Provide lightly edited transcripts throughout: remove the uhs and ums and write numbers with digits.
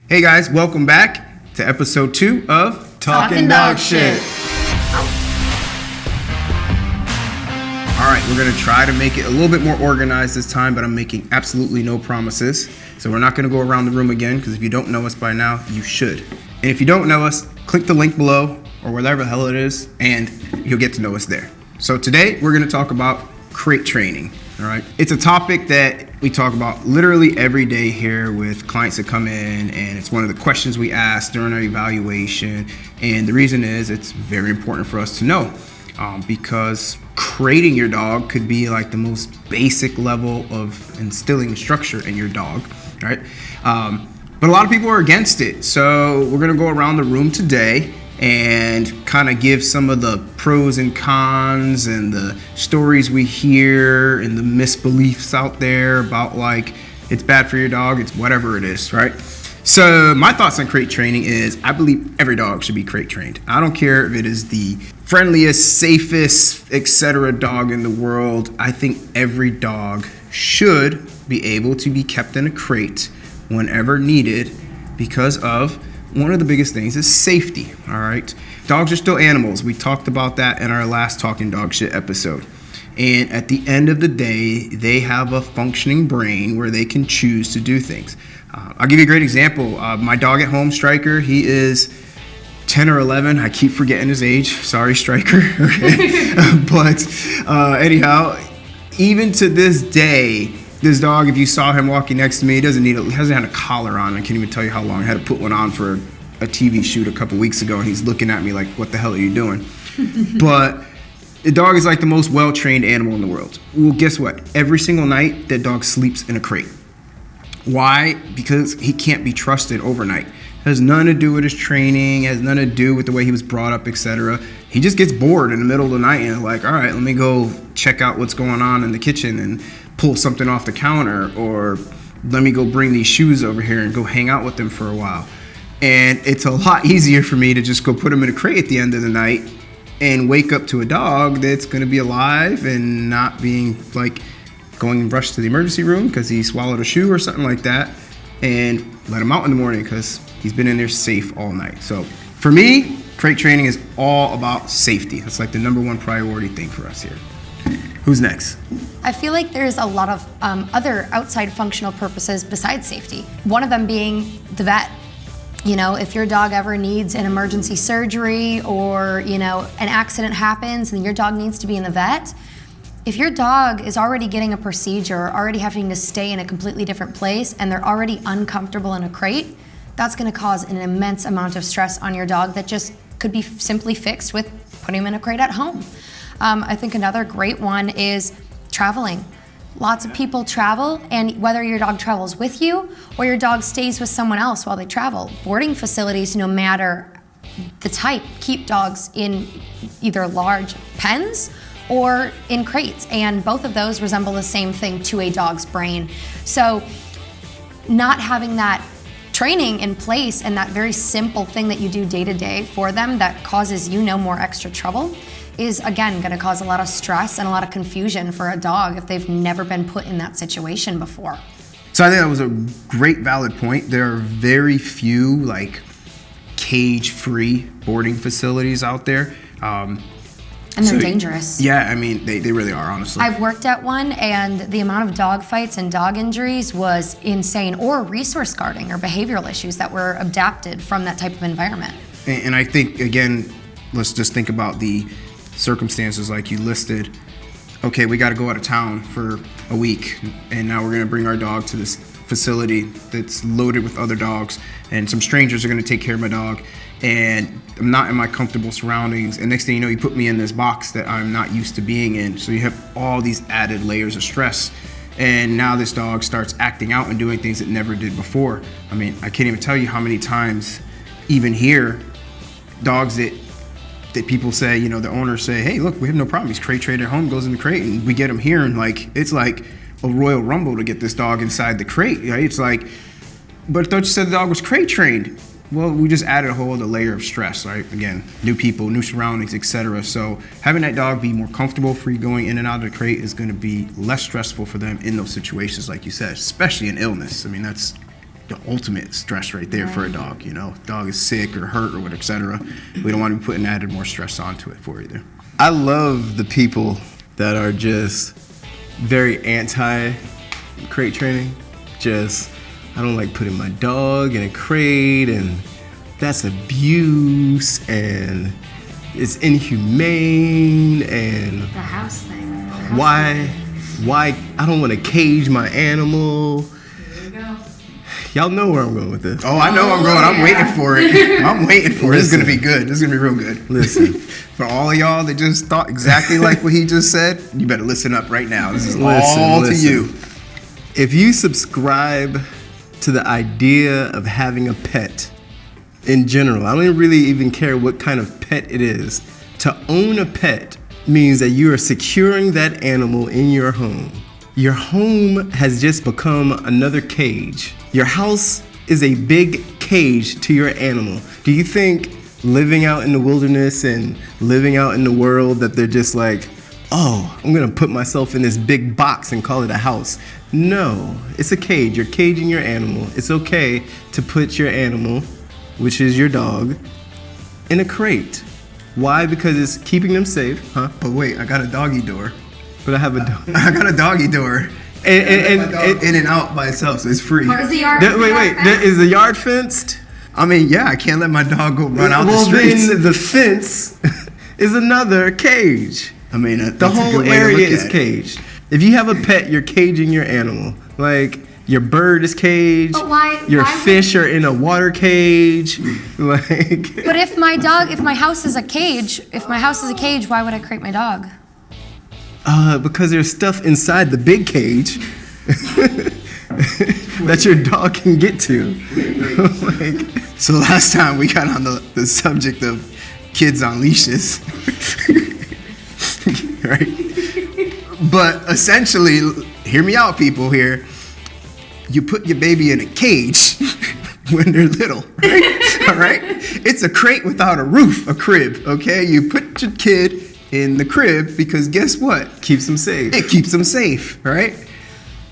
Hey guys, welcome back to episode 2 of Talking Dog Shit. Alright, we're going to try to make it a little bit more organized this time, but I'm making absolutely no promises. So we're not going to go around the room again, because if you don't know us by now, you should. And if you don't know us, click the link below, or whatever the hell it is, and you'll get to know us there. So today, we're going to talk about crate training. All right. It's a topic that we talk about literally every day here with clients that come in, and it's one of the questions we ask during our evaluation. And the reason is it's very important for us to know because crating your dog could be like the most basic level of instilling structure in your dog, right? But a lot of people are against it. So we're going to go around the room today and kind of give some of the pros and cons and the stories we hear and the misbeliefs out there about like it's bad for your dog, it's whatever it is, right? So my thoughts on crate training is I believe every dog should be crate trained. I don't care if it is the friendliest, safest, etc. dog in the world. I think every dog should be able to be kept in a crate whenever needed because of one of the biggest things is safety, all right? Dogs are still animals. We talked about that in our last Talking Dog Shit episode. And at the end of the day, they have a functioning brain where they can choose to do things. I'll give you a great example. My dog at home, Striker, he is 10 or 11. I keep forgetting his age. Sorry, Striker. Okay. But anyhow, even to this day, this dog, if you saw him walking next to me, he hasn't had a collar on. I can't even tell you how long. I had to put one on for a TV shoot a couple weeks ago, and he's looking at me like, what the hell are you doing? But the dog is like the most well-trained animal in the world. Well, guess what? Every single night, that dog sleeps in a crate. Why? Because he can't be trusted overnight. It has nothing to do with his training, has nothing to do with the way he was brought up, etc. He just gets bored in the middle of the night and like, all right, let me go check out what's going on in the kitchen and pull something off the counter, or let me go bring these shoes over here and go hang out with them for a while. And it's a lot easier for me to just go put them in a crate at the end of the night and wake up to a dog that's going to be alive and not being like going and rush to the emergency room because he swallowed a shoe or something like that, and let him out in the morning because he's been in there safe all night. So for me, crate training is all about safety. That's like the number one priority thing for us here. Who's next? I feel like there's a lot of other outside functional purposes besides safety. One of them being the vet. You know, if your dog ever needs an emergency surgery or, you know, an accident happens and your dog needs to be in the vet, if your dog is already getting a procedure, already having to stay in a completely different place, and they're already uncomfortable in a crate, that's going to cause an immense amount of stress on your dog that just could be simply fixed with putting him in a crate at home. I think another great one is traveling. Lots of people travel, and whether your dog travels with you or your dog stays with someone else while they travel, boarding facilities, no matter the type, keep dogs in either large pens or in crates, and both of those resemble the same thing to a dog's brain. So not having that training in place and that very simple thing that you do day to day for them that causes you no more extra trouble is again going to cause a lot of stress and a lot of confusion for a dog if they've never been put in that situation before. So I think that was a great valid point. There are very few like cage-free boarding facilities out there. And they're dangerous. Yeah, I mean, they really are, honestly. I've worked at one, and the amount of dog fights and dog injuries was insane, or resource guarding or behavioral issues that were adapted from that type of environment. And I think, again, let's just think about the circumstances like you listed. Okay, we got to go out of town for a week, and now we're going to bring our dog to this facility that's loaded with other dogs, and some strangers are going to take care of my dog, and I'm not in my comfortable surroundings, and next thing you know, you put me in this box that I'm not used to being in. So you have all these added layers of stress, and now this dog starts acting out and doing things it never did before. I mean, I can't even tell you how many times, even here, dogs that people say, you know, the owners say, hey, look, we have no problem. He's crate trained at home, goes in the crate, and we get him here, and like, it's like a Royal Rumble to get this dog inside the crate. Right? It's like, but I thought you said the dog was crate trained. Well, we just added a whole other layer of stress, right? Again, new people, new surroundings, etc. So having that dog be more comfortable free going in and out of the crate is going to be less stressful for them in those situations, like you said, especially in illness. I mean, that's the ultimate stress right there for a dog. You know, dog is sick or hurt or what, etc. We don't want to be putting added more stress onto it for either. I love the people that are just very anti crate training. Just, I don't like putting my dog in a crate, and that's abuse, and it's inhumane, and The house thing. why I don't want to cage my animal. There you go. Y'all know where I'm going with this. Oh, I know I'm going. I'm waiting for it. I'm waiting for it. It's going to be good. This is going to be real good. Listen, For all of y'all that just thought exactly like what he just said, you better listen up right now. This is Listen, all listen. to you. if you subscribe to the idea of having a pet in general, I don't really even care what kind of pet it is, to own a pet means that you are securing that animal in your home. Your home has just become another cage. Your house is a big cage to your animal. Do you think living out in the wilderness and living out in the world that they're just like, oh, I'm gonna put myself in this big box and call it a house? No, it's a cage. You're caging your animal. It's okay to put your animal, which is your dog, in a crate. Why? Because it's keeping them safe, huh? But wait, I got a doggy door. But I have a dog. I got a doggy door. And My dog in and out by itself, so it's free. Is the yard? wait, is the yard fenced? I mean, yeah, I can't let my dog go run out the Well, streets. then the fence is another cage. I mean, The that's a whole good way to area look is at it. caged. If you have a pet, you're caging your animal. Like, your bird is caged. But why- Your why would- fish are in a water cage. Like, But if my house is a cage, why would I crate my dog? because there's stuff inside the big cage that your dog can get to. Like, So last time we got on the subject of kids on leashes, right? But essentially, hear me out, people here. You put your baby in a cage when they're little, right? All right? It's a crate without a roof, a crib, okay? You put your kid in the crib because guess what? keeps them safe. It keeps them safe, right?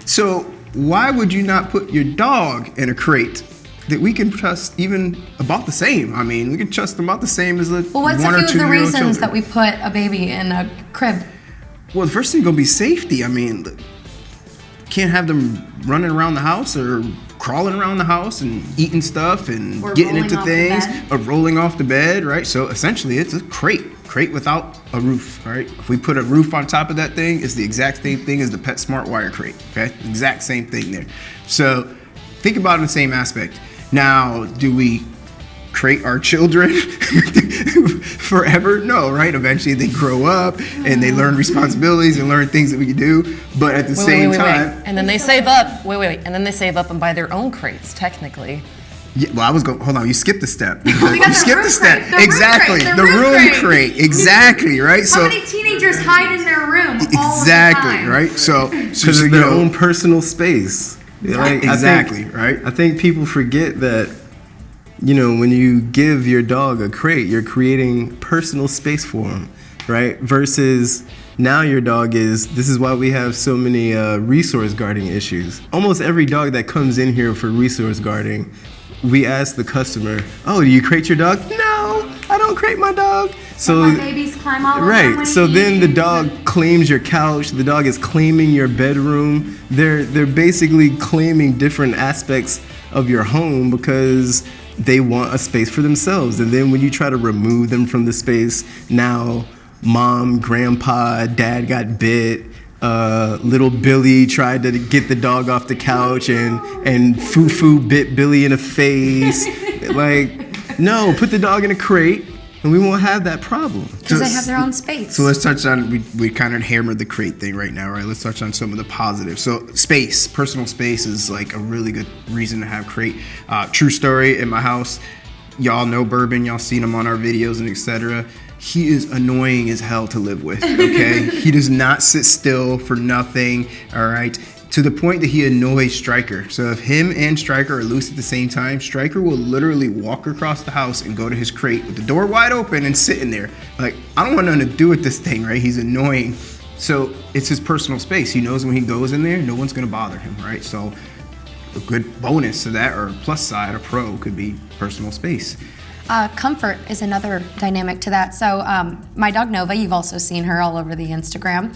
So why would you not put your dog in a crate that we can trust even about the same? I mean, we can trust them about the same as a Well, what's a 1 or few of 2 the year old reasons children. that we put a baby in a crib? Well, the first thing gonna be safety. I mean, can't have them running around the house or crawling around the house and eating stuff and Or getting rolling into off the things bed. or rolling off the bed, right? So essentially, it's a crate without a roof, right? If we put a roof on top of that thing, it's the exact same thing as the PetSmart wire crate, okay? Exact same thing there. So think about it in the same aspect. Now, do we crate our children forever? No, right? Eventually they grow up and they learn responsibilities and learn things that we can do. But at the same time, And then they save up. Wait. And then they save up and buy their own crates, technically. yeah, well, I was going. Hold on, you skipped a step. got You the skipped room a step. crate, the room Exactly, crate, the room crate. crate. Exactly, right? How many teenagers hide in their room all exactly, the time? right? So Because you it's their know, own personal space. Like, Exactly, right? I think people forget that, you know, when you give your dog a crate, you're creating personal space for him, right? Versus now your dog is, this is why we have so many resource guarding issues. Almost every dog that comes in here for resource guarding, we ask the customer, oh, do you crate your dog? No, I don't crate my dog. So My babies climb all over when right. he So then the eats. dog claims your couch. The dog is claiming your bedroom. They're basically claiming different aspects of your home because they want a space for themselves. And then when you try to remove them from the space, now mom, grandpa, dad got bit. Little Billy tried to get the dog off the couch, and Foo bit Billy in the face. Like, no, put the dog in a crate, and we won't have that problem. Because they have their own space. So let's touch on, we kind of hammered the crate thing right now, right? Let's touch on some of the positives. So space, personal space is like a really good reason to have crate. True story, in my house, y'all know Bourbon, y'all seen him on our videos and etc. He is annoying as hell to live with, okay? He does not sit still for nothing, all right? To the point that he annoys Stryker. So if him and Stryker are loose at the same time, Stryker will literally walk across the house and go to his crate with the door wide open and sit in there. Like, I don't want nothing to do with this thing, right? He's annoying. So it's his personal space. He knows when he goes in there, no one's gonna bother him, right? So a good bonus to that, or plus side, a pro, could be personal space. Comfort is another dynamic to that. So my dog Nova, you've also seen her all over the Instagram.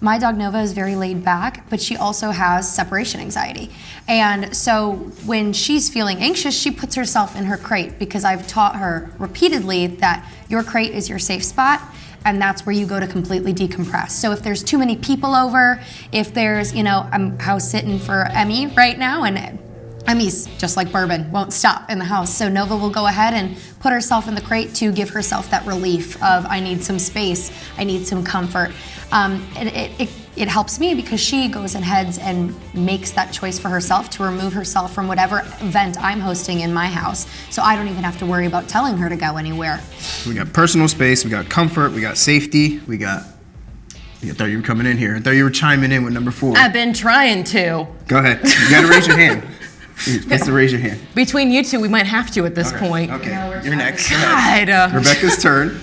My dog Nova is very laid back, but she also has separation anxiety. And so when she's feeling anxious, she puts herself in her crate, because I've taught her repeatedly that your crate is your safe spot, and that's where you go to completely decompress. So if there's too many people over, if there's, I'm house sitting for Emmy right now, and Emmy's just like Bourbon, won't stop in the house. So Nova will go ahead and put herself in the crate to give herself that relief of, I need some space, I need some comfort. It helps me, because she goes and heads and makes that choice for herself to remove herself from whatever event I'm hosting in my house. So I don't even have to worry about telling her to go anywhere. We got personal space, we got comfort, we got safety, I thought you were coming in here. I thought you were chiming in with number 4. I've been trying to. Go ahead. You gotta raise your hand. Just to raise your hand. Between you two, we might have to at this point. Okay, you're next. God. Rebecca's turn.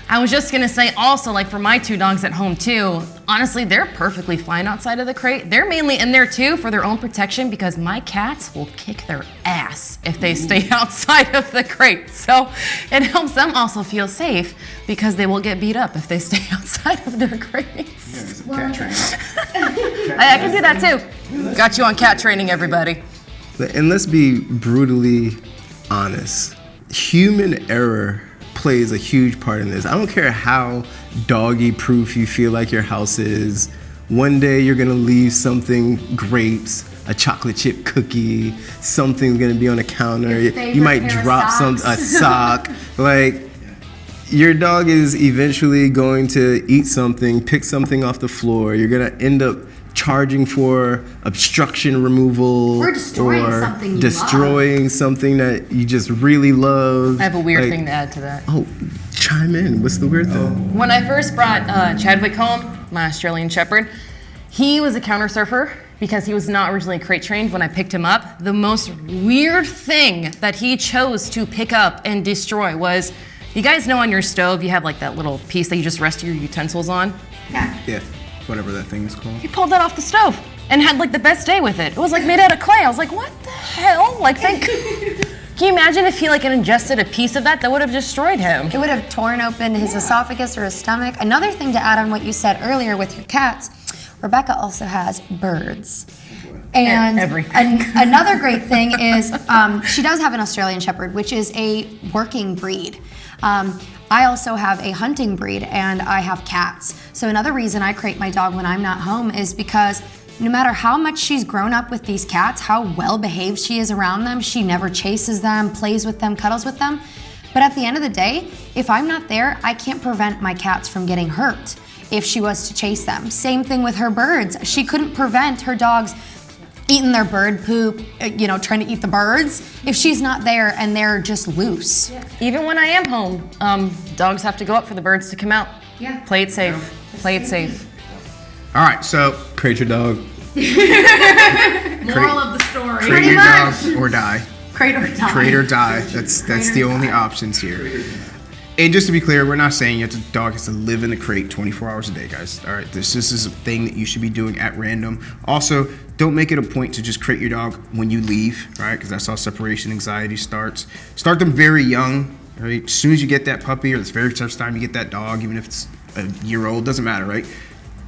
I was just gonna say also, like for my 2 dogs at home too, honestly, they're perfectly fine outside of the crate. They're mainly in there too for their own protection, because my cats will kick their ass if they stay outside of the crate. So it helps them also feel safe, because they will get beat up if they stay outside of their crates. Cat training. I can do that too. Got you on cat training, everybody. And let's be brutally honest. Human error plays a huge part in this. I don't care how doggy proof you feel like your house is. One day you're gonna leave something, grapes, a chocolate chip cookie, something's gonna be on the counter. You might drop a sock. Like, your dog is eventually going to eat something, pick something off the floor. You're gonna end up charging for obstruction removal, Or destroying something you destroying something that you just really love. I have a weird thing to add to that. Oh, chime in. What's the weird thing? When I first brought Chadwick home, my Australian Shepherd, he was a counter surfer, because he was not originally crate trained when I picked him up. The most weird thing that he chose to pick up and destroy was, you guys know on your stove you have like that little piece that you just rest your utensils on? Yeah, whatever that thing is called. He pulled that off the stove and had like the best day with it. It was like made out of clay. I was like, what the hell? Like, can you imagine if he like had ingested a piece of that? That would have destroyed him. It would have torn open his esophagus or his stomach. Another thing to add on what you said earlier with your cats, Rebecca also has birds. And everything. Another great thing is she does have an Australian Shepherd, which is a working breed. I also have a hunting breed, and I have cats. So another reason I crate my dog when I'm not home is because no matter how much she's grown up with these cats, how well behaved she is around them, she never chases them, plays with them, cuddles with them. But at the end of the day, if I'm not there, I can't prevent my cats from getting hurt if she was to chase them. Same thing with her birds. She couldn't prevent her dogs eating their bird poop, trying to eat the birds, if she's not there and they're just loose. Even when I am home, dogs have to go up for the birds to come out. Yeah. Play it safe. Play it safe. All right, so Crate your dog. Moral of the story. crate your dog or die. Crate or die. Crate or die. That's the only options here. And just to be clear, we're not saying your dog has to live in the crate 24 hours a day, guys. All right, this is a thing that you should be doing at random. Also, don't make it a point to just crate your dog when you leave, right? Because that's how separation anxiety starts. Start them very young, right? As soon as you get that puppy, or the very first time you get that dog, even if it's a year old, doesn't matter, right?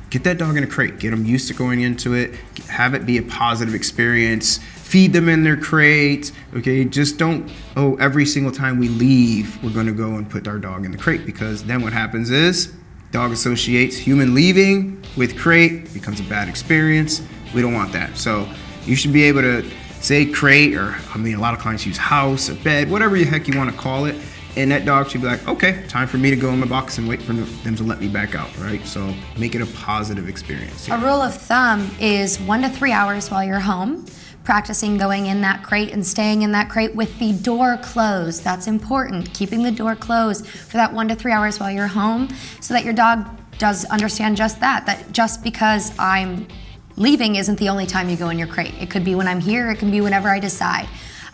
Get that dog in a crate. Get them used to going into it. Have it be a positive experience. Feed them in their crate, okay? Just don't, every single time we leave, we're gonna go and put our dog in the crate, because then what happens is dog associates human leaving with crate, becomes a bad experience. We don't want that. So you should be able to say crate, or a lot of clients use house or bed, whatever the heck you wanna call it. And that dog should be like, okay, time for me to go in my box and wait for them to let me back out, right? So make it a positive experience. A rule of thumb is 1 to 3 hours while you're home, practicing going in that crate and staying in that crate with the door closed. That's important, keeping the door closed for that 1 to 3 hours while you're home, so that your dog does understand just that just because I'm leaving isn't the only time you go in your crate. It could be when I'm here, it can be whenever I decide.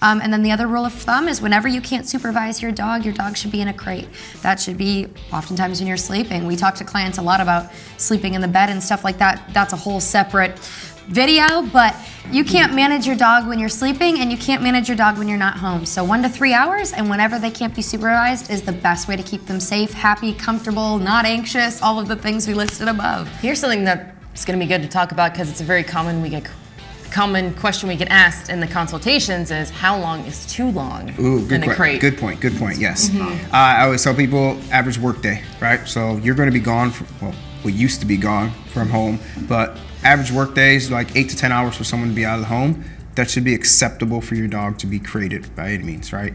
And then the other rule of thumb is whenever you can't supervise your dog should be in a crate. That should be oftentimes when you're sleeping. We talk to clients a lot about sleeping in the bed and stuff like that. That's a whole separate video, but you can't manage your dog when you're sleeping, and you can't manage your dog when you're not home. So 1 to 3 hours, and whenever they can't be supervised, is the best way to keep them safe, happy, comfortable, not anxious, all of the things we listed above. Here's something that's going to be good to talk about because it's a very common question we get asked in the consultations is how long is too long in a crate? Good point, yes. I always tell people average work day, right? So you're going to be gone, we used to be gone from home, but average work days, like 8 to 10 hours for someone to be out of the home. That should be acceptable for your dog to be crated by any means, right?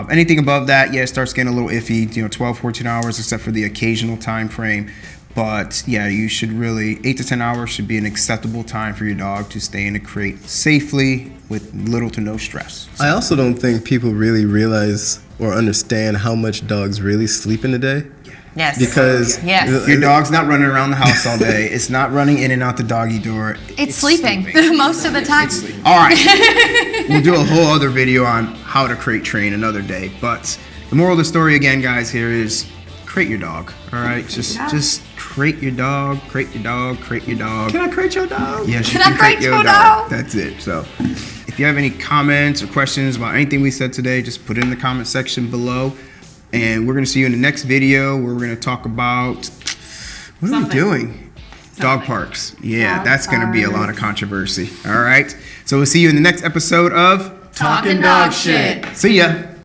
Anything above that, yeah, it starts getting a little iffy, 12, 14 hours, except for the occasional time frame. But yeah, you should really, 8 to 10 hours should be an acceptable time for your dog to stay in a crate safely with little to no stress. I also don't think people really realize or understand how much dogs really sleep in a day. Yes. Because your dog's not running around the house all day. It's not running in and out the doggy door. It's sleeping most of the time. All right. We'll do a whole other video on how to crate train another day. But the moral of the story again, guys, here is crate your dog. All right. Just crate your dog, crate your dog, crate your dog. Can I crate your dog? Yes, you can crate your dog. That's it. So if you have any comments or questions about anything we said today, just put it in the comment section below. And we're going to see you in the next video where we're going to talk about, what are we doing? Dog parks. Yeah, that's going to be a lot of controversy. All right. So we'll see you in the next episode of Talking Dog Shit. See ya.